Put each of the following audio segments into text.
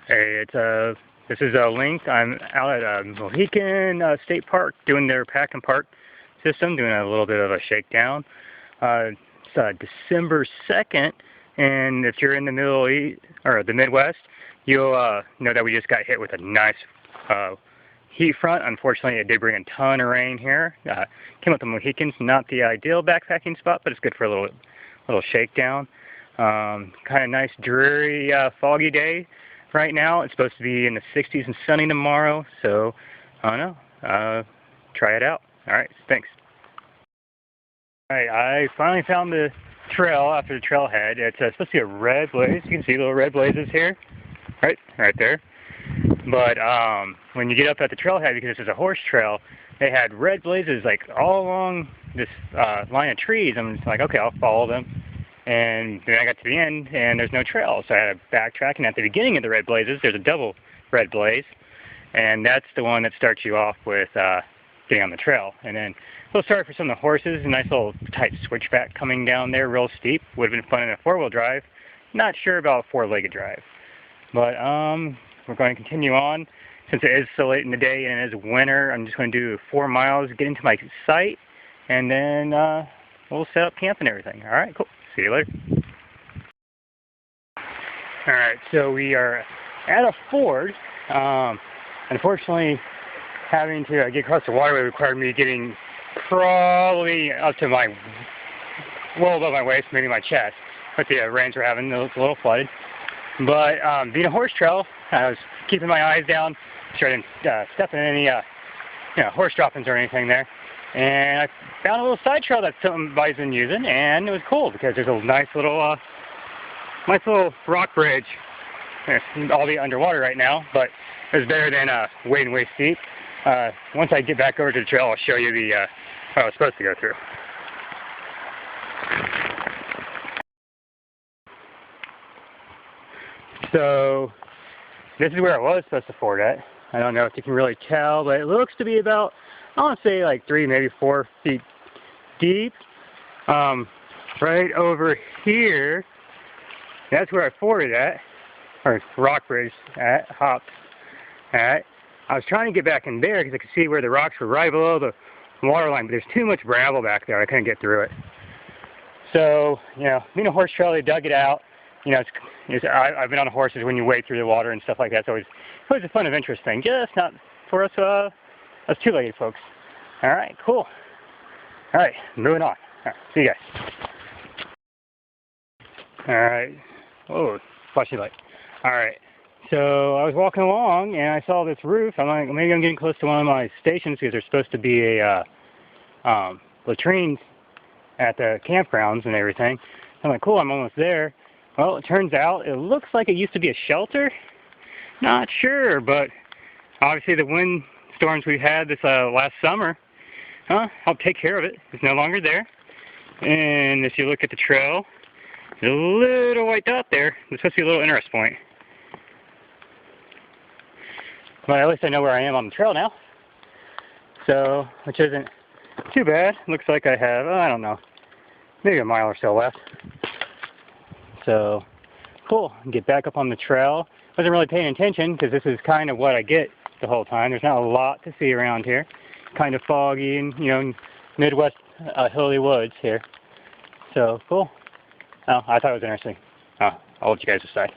Hey, this is Link. I'm out at Mohican State Park doing their pack and park system, doing a little bit of a shakedown. It's December 2nd, and if you're in the Middle East or the Midwest, you'll know that we just got hit with a nice heat front. Unfortunately, it did bring a ton of rain here. Came up to Mohicans, not the ideal backpacking spot, but it's good for a little shakedown. Kind of nice, dreary, foggy day. Right now, it's supposed to be in the 60s and sunny tomorrow, so I don't know. Try it out. All right, thanks. All right, I finally found the trail after the trailhead. It's supposed to be a red blaze. You can see little red blazes here, right there. But when you get up at the trailhead, because this is a horse trail, they had red blazes like all along this line of trees. I'm just like, okay, I'll follow them. And then I got to the end, and there's no trail, so I had to backtrack. And at the beginning of the red blazes, there's a double red blaze, and that's the one that starts you off with getting on the trail. And then, a little sorry for some of the horses, a nice little tight switchback coming down there, real steep. Would have been fun in a four-wheel drive. Not sure about a four-legged drive. But we're going to continue on. Since it is so late in the day and it is winter, I'm just going to do 4 miles, get into my site, and then we'll set up camp and everything. All right, cool. See you later. Alright, so we are at a ford. Unfortunately, having to get across the waterway required me getting probably up to well above my waist, maybe my chest. With the rains we're having, it's a little flooded. But being a horse trail, I was keeping my eyes down, so I didn't step in any horse droppings or anything there. And I found a little side trail that somebody's been using, and it was cool because there's a nice little rock bridge. It's all the underwater right now, but it's better than wading way steep. Once I get back over to the trail, I'll show you what I was supposed to go through. So this is where I was supposed to ford at. I don't know if you can really tell, but it looks to be about, I want to say like 3, maybe 4 feet deep. Right over here, that's where I forded at, or rock bridge at, hopped at. I was trying to get back in there because I could see where the rocks were right below the water line, but there's too much gravel back there. I couldn't get through it. So, being a horse trail, they dug it out. I've been on horses when you wade through the water and stuff like that. It's always a fun of interest thing. Just not for us two-legged folks. All right, cool. All right, moving on. All right, see you guys. All right. Oh, flashing light. All right. So I was walking along and I saw this roof. I'm like, maybe I'm getting close to one of my stations because there's supposed to be a latrines at the campgrounds and everything. I'm like, cool, I'm almost there. Well, it turns out it looks like it used to be a shelter. Not sure, but obviously the wind storms we had this last summer helped take care of it. It's no longer there. And if you look at the trail, there's a little white dot there. It's supposed to be a little interest point. But at least I know where I am on the trail now. So, which isn't too bad. Looks like I have, I don't know, maybe a mile or so left. So, cool. Get back up on the trail. Wasn't really paying attention because this is kind of what I get the whole time. There's not a lot to see around here. Kind of foggy and, Midwest hilly woods here. So, cool. Oh, I thought it was interesting. I'll let you guys decide.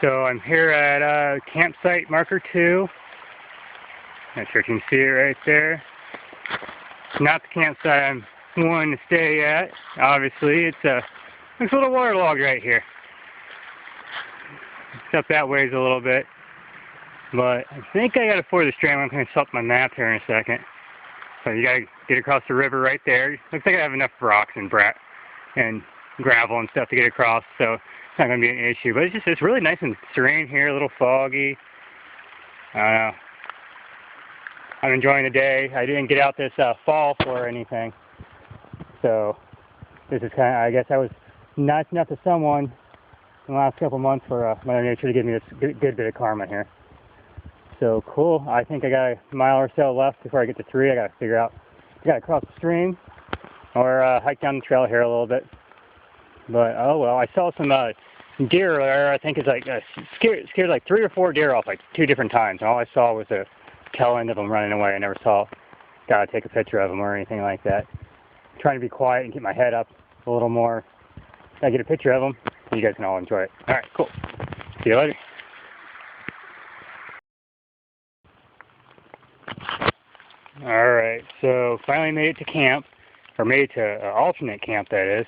So I'm here at campsite marker 2. Not sure if you can see it right there. Not the campsite I'm wanting to stay at. Obviously, it's a little waterlogged right here. It's up that ways a little bit. But I think I got to ford the stream. I'm going to set up my map here in a second. So you got to get across the river right there. Looks like I have enough rocks and gravel and stuff to get across. So it's not going to be an issue, but it's really nice and serene here, a little foggy. I don't know. I'm enjoying the day. I didn't get out this fall for anything, so this is kind of, I guess I was nice enough to someone in the last couple months for Mother Nature to give me this good bit of karma here. So cool. I think I got a mile or so left before I get to 3. I got to figure out, I got to cross the stream or hike down the trail here a little bit. But oh well, I saw some deer there. I think it's like scared like 3 or 4 deer off like 2 different times, and all I saw was the tail end of them running away. I never got to take a picture of them or anything like that. I'm trying to be quiet and keep my head up a little more. I get a picture of them, so you guys can all enjoy it. All right, cool. See you later. All right, so finally made it to camp, or made it to alternate camp, that is.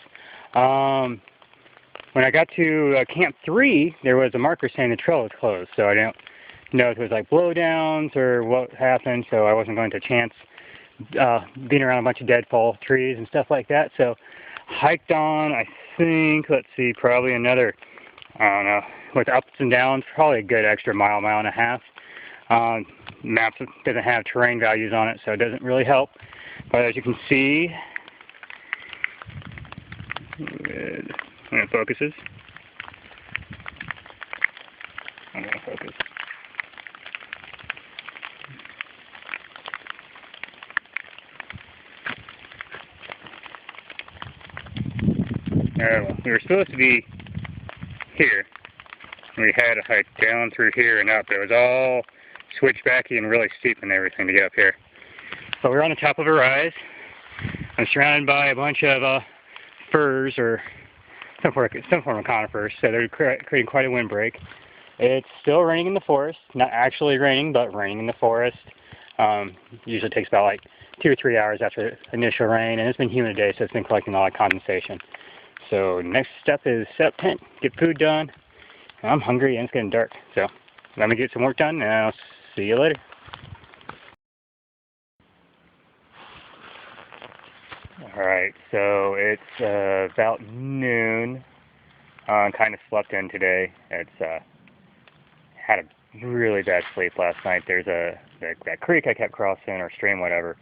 When I got to Camp 3, there was a marker saying the trail was closed, so I didn't know if it was like blowdowns or what happened, so I wasn't going to chance being around a bunch of deadfall trees and stuff like that. So hiked on, I think, let's see, probably another, I don't know, with ups and downs, probably a good extra mile and a half. Map doesn't have terrain values on it, so it doesn't really help. But as you can see, when it focuses, I'm going to focus. We were supposed to be here. We had to hike down through here and up. It was all switchbacky and really steep and everything to get up here. But we're on the top of a rise. I'm surrounded by a bunch of firs or some form of conifers, so they're creating quite a windbreak. It's still raining in the forest. Not actually raining, but raining in the forest. Usually takes about like 2 or 3 hours after the initial rain, and it's been humid today, so it's been collecting a lot of condensation. So next step is set up tent, get food done. I'm hungry and it's getting dark, so let me get some work done and I'll see you later. Alright, so it's about noon. Kind of slept in today. It's had a really bad sleep last night. There's that creek I kept crossing, or stream, whatever,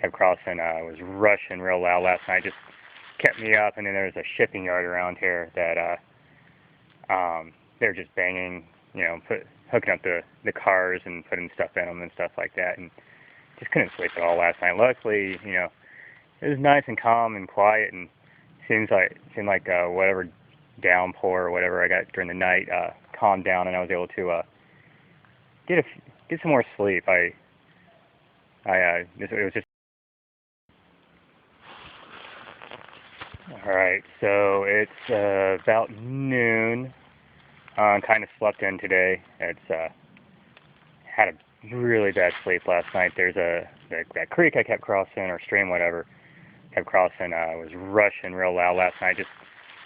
kept crossing. Was rushing real loud last night. Just kept me up, and then there's a shipping yard around here that they're just banging, you know, hooking up the cars and putting stuff in them and stuff like that, and just couldn't sleep at all last night. Luckily, you know, it was nice and calm and quiet, and seemed like whatever downpour or whatever I got during the night calmed down, and I was able to get some more sleep. It was just. Alright, so it's about noon. Kind of slept in today. It's had a really bad sleep last night. There's that creek I kept crossing, or stream, whatever, kept crossing. Was rushing real loud last night. Just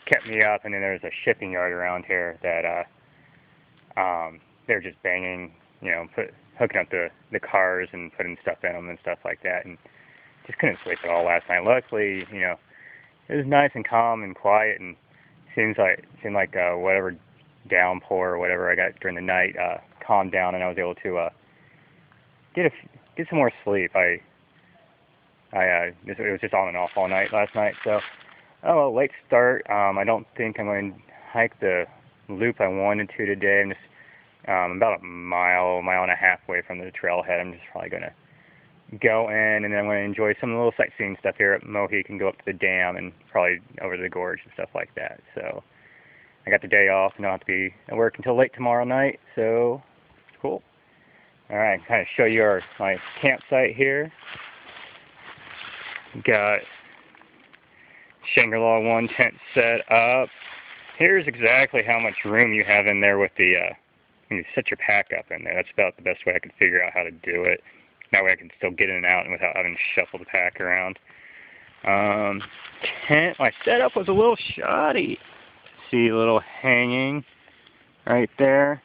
kept me up, and then there's a shipping yard around here that they're just banging, you know, hooking up the cars and putting stuff in them and stuff like that, and just couldn't sleep at all last night. Luckily, you know, it was nice and calm and quiet, and seemed like whatever downpour or whatever I got during the night calmed down, and I was able to get some more sleep. It was just on and off all night last night. So, oh well, late start. I don't think I'm going to hike the loop I wanted to today. I'm just about a mile and a half away from the trailhead. I'm just probably going to go in, and then I'm going to enjoy some of the little sightseeing stuff here at Mohican, go up to the dam, and probably over to the gorge and stuff like that. So I got the day off and don't have to be at work until late tomorrow night, so it's cool. Alright, kind of show you my campsite here. Got Shangri-La 1 tent set up. Here's exactly how much room you have in there with when you set your pack up in there. That's about the best way I could figure out how to do it. That way I can still get in and out and without having to shuffle the pack around. Tent, my setup was a little shoddy. See a little hanging right there.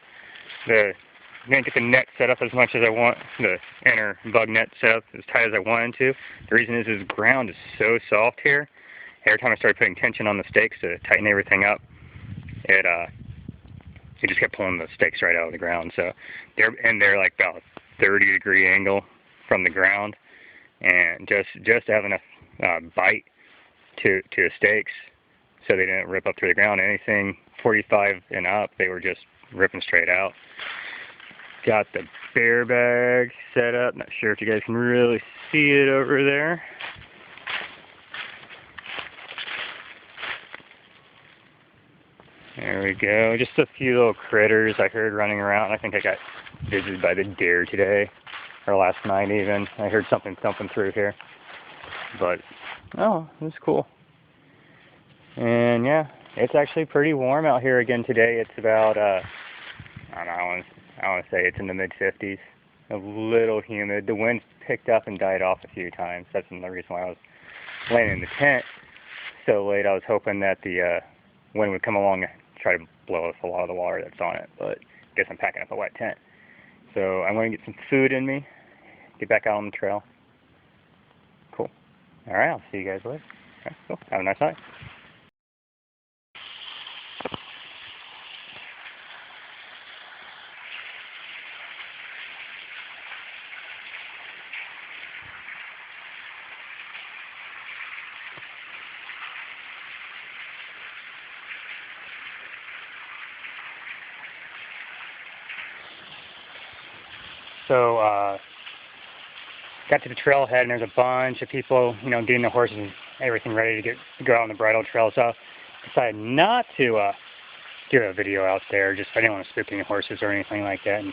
Didn't get the net set up as much as I want, the inner bug net set up as tight as I wanted to. The reason is the ground is so soft here. Every time I started putting tension on the stakes to tighten everything up, it just kept pulling the stakes right out of the ground. So they're like about a 30-degree angle from the ground, and just to have enough bite to the stakes, so they didn't rip up through the ground. Anything 45 and up, they were just ripping straight out. Got the bear bag set up. Not sure if you guys can really see it over there. There we go. Just a few little critters I heard running around. I think I got visited by the deer today, or last night even. I heard something thumping through here. But, oh, it was cool. And yeah, it's actually pretty warm out here again today. It's about, I don't know, I want to say it's in the mid-50s. A little humid. The wind picked up and died off a few times. That's another reason why I was laying in the tent so late. I was hoping that the wind would come along and try to blow us a lot of the water that's on it. But I guess I'm packing up a wet tent. So I'm going to get some food in me, get back out on the trail. Cool. All right, I'll see you guys later. All right, cool. Have a nice night. So, got to the trailhead, and there's a bunch of people, you know, getting their horses and everything ready to go out on the bridal trail. So, I decided not to do a video out there. Just I didn't want to spook any horses or anything like that.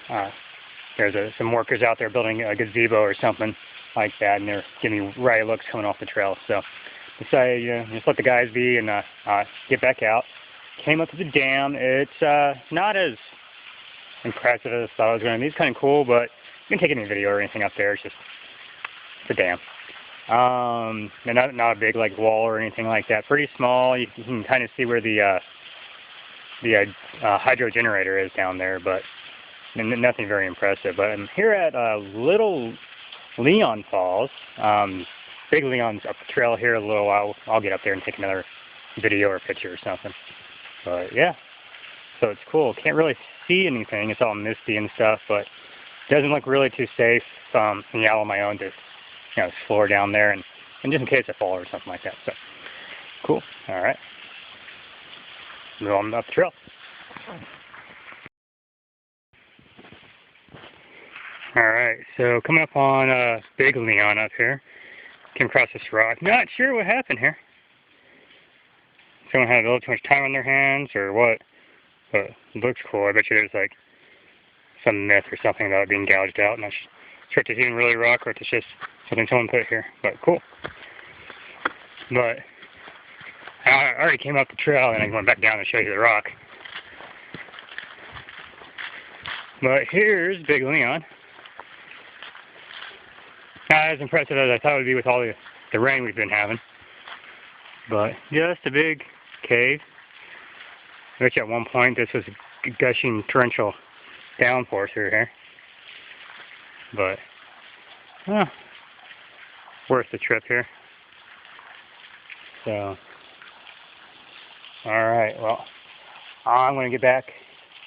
And there's some workers out there building a gazebo or something like that, and they're giving me riot looks coming off the trail. So, decided, you know, just let the guys be and get back out. Came up to the dam. It's not as impressive as I thought it was going to be. It's kind of cool, but you can take any video or anything up there. It's just a dam. And not a big like wall or anything like that. Pretty small. You can kind of see where the hydro generator is down there, but nothing very impressive. But I'm here at Little Leon Falls. Big Leon's up the trail here a little while. I'll get up there and take another video or picture or something. But yeah. So it's cool. Can't really see anything. It's all misty and stuff, but it doesn't look really too safe. Yeah, on my own to, you know, explore down there and just in case I fall or something like that. So cool. All right. Move on up the trail. All right. So coming up on Big Leon up here. Came across this rock. Not sure what happened here. Someone had a little too much time on their hands or what. But it looks cool. I bet you there's like some myth or something about it being gouged out. I'm not sure if it's even really rock or if it's just something someone put here. But cool. But I already came up the trail and I went back down to show you the rock. But here's Big Leon. Not as impressive as I thought it would be with all the rain we've been having. But just a big cave. Which at one point this was a gushing torrential downpour through here. But, worth the trip here. So, alright, well, I'm going to get back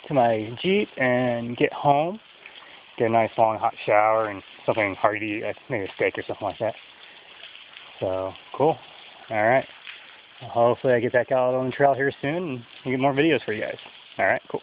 to my Jeep and get home. Get a nice long hot shower and something hard to eat, maybe a steak or something like that. So, cool. Alright. Hopefully I get back out on the trail here soon and get more videos for you guys. Alright, cool.